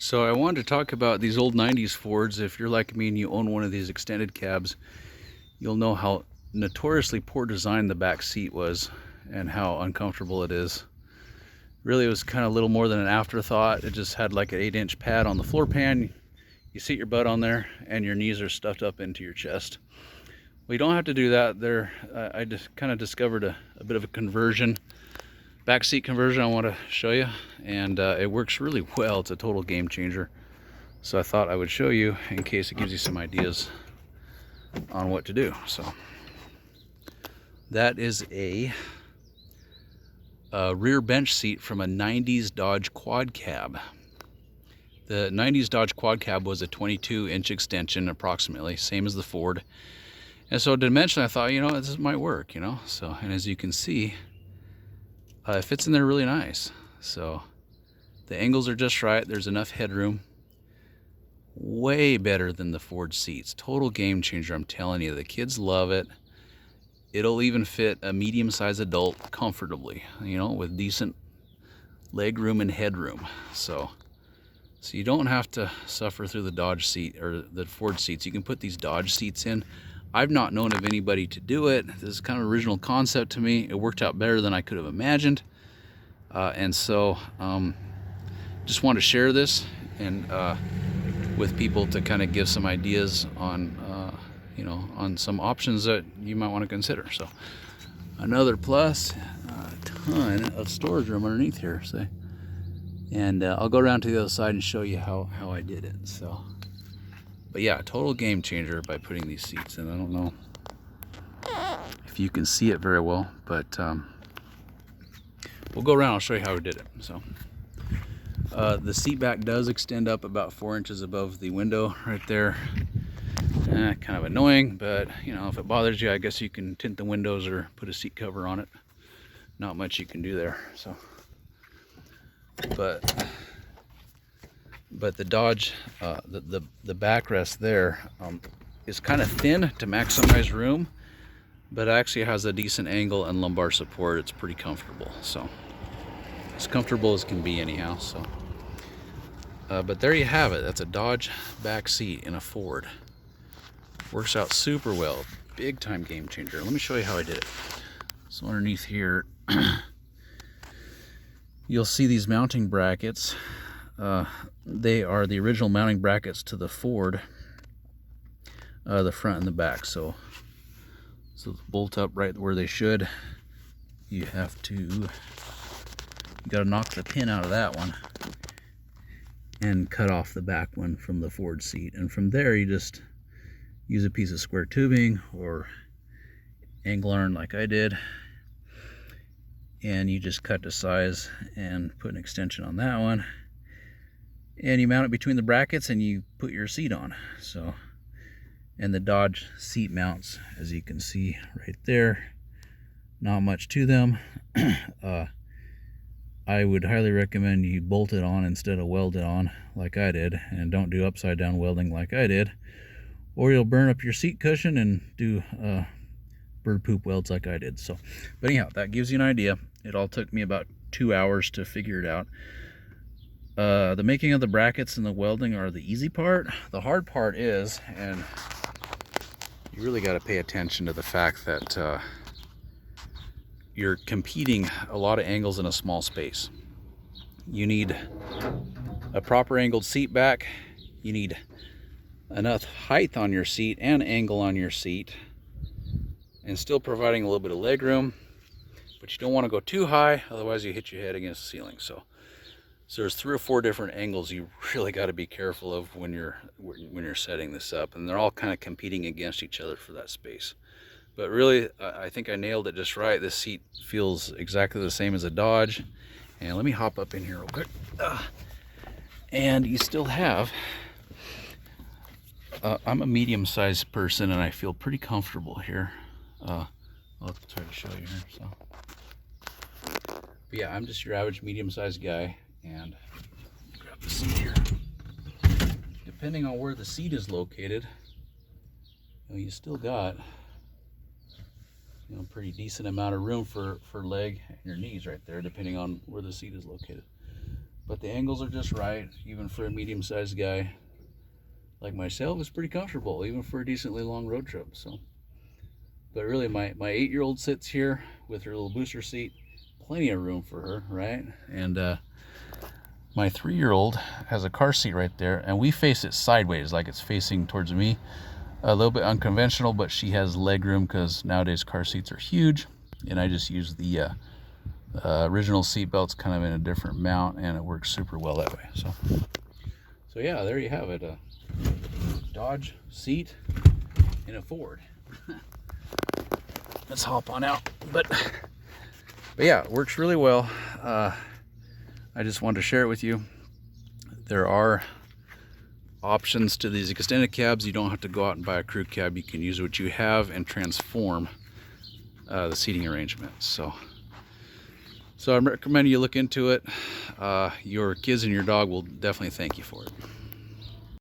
So I wanted to talk about these old 90s Fords. If you're like me and you own one of these extended cabs, you'll know how notoriously poor design the back seat was and how uncomfortable it is. Really, it was kind of little more than an afterthought. It just had like an 8-inch pad on the floor pan. You seat your butt on there and your knees are stuffed up into your chest. Well, you don't have to do that. I just kind of discovered a bit of a conversion, back seat conversion I want to show you, and it works really well. It's a total game changer. So I thought I would show you in case it gives you some ideas on what to do. So that is a rear bench seat from a 90s Dodge quad cab. The 90s Dodge quad cab was a 22-inch extension approximately, same as the Ford. And so dimensionally I thought, this might work, So, and as you can see, it fits in there really nice. So the angles are just right. There's enough headroom. Way better than the Ford seats. Total game changer, I'm telling you. The kids love it. It'll even fit a medium-sized adult comfortably, with decent leg room and headroom. So you don't have to suffer through the Dodge seat or the Ford seats. You can put these Dodge seats in. I've not known of anybody to do it. This is kind of an original concept to me. It worked out better than I could have imagined. And so just want to share this and with people to kind of give some ideas on on some options that you might want to consider. So another plus, a ton of storage room underneath here. So, and I'll go around to the other side and show you how I did it. So, but yeah, total game changer by putting these seats in. I don't know if you can see it very well, but we'll go around. I'll show you how we did it. So the seat back does extend up about 4 inches above the window right there. Kind of annoying, but if it bothers you, I guess you can tint the windows or put a seat cover on it. Not much you can do there. So, but the Dodge, the backrest there is kind of thin to maximize room, but actually has a decent angle and lumbar support. It's pretty comfortable. So as comfortable as can be anyhow. So, but there you have it. That's a Dodge back seat in a Ford. Works out super well. Big time game changer. Let me show you how I did it. So underneath here, you'll see these mounting brackets. They are the original mounting brackets to the Ford, the front and the back. So bolt up right where they should. You gotta knock the pin out of that one and cut off the back one from the Ford seat. And from there, you just use a piece of square tubing or angle iron like I did, and you just cut to size and put an extension on that one, and you mount it between the brackets and you put your seat on. So, and the Dodge seat mounts, as you can see right there, not much to them. I would highly recommend you bolt it on instead of weld it on like I did, and don't do upside down welding like I did, or you'll burn up your seat cushion and do bird poop welds like I did. So, but anyhow, that gives you an idea. It all took me about 2 hours to figure it out. The making of the brackets and the welding are the easy part. The hard part is, and you really got to pay attention to the fact that you're competing a lot of angles in a small space. You need a proper angled seat back. You need enough height on your seat and angle on your seat, and still providing a little bit of leg room, but you don't want to go too high, otherwise you hit your head against the ceiling. So there's 3 or 4 different angles you really got to be careful of when you're setting this up, and they're all kind of competing against each other for that space. But really, I think I nailed it just right. This seat feels exactly the same as a Dodge. And let me hop up in here real quick. And you still have, I'm a medium-sized person and I feel pretty comfortable here. I'll try to show you here. So, but yeah, I'm just your average medium-sized guy, and grab the seat here. Depending on where the seat is located, you still got pretty decent amount of room for leg and your knees right there, depending on where the seat is located. but the angles are just right, even for a medium-sized guy like myself. It's pretty comfortable, even for a decently long road trip. So, but really, my 8-year-old sits here with her little booster seat, plenty of room for her, right? And my 3-year-old has a car seat right there, and we face it sideways, like it's facing towards me. A little bit unconventional, but she has leg room because nowadays car seats are huge, and I just use the original seat belts kind of in a different mount, and it works super well that way. So yeah, there you have it, a Dodge seat in a Ford. Let's hop on out. But yeah, it works really well. I just wanted to share it with you. There are options to these extended cabs. You don't have to go out and buy a crew cab. You can use what you have and transform the seating arrangements. So I recommend you look into it. Your kids and your dog will definitely thank you for it.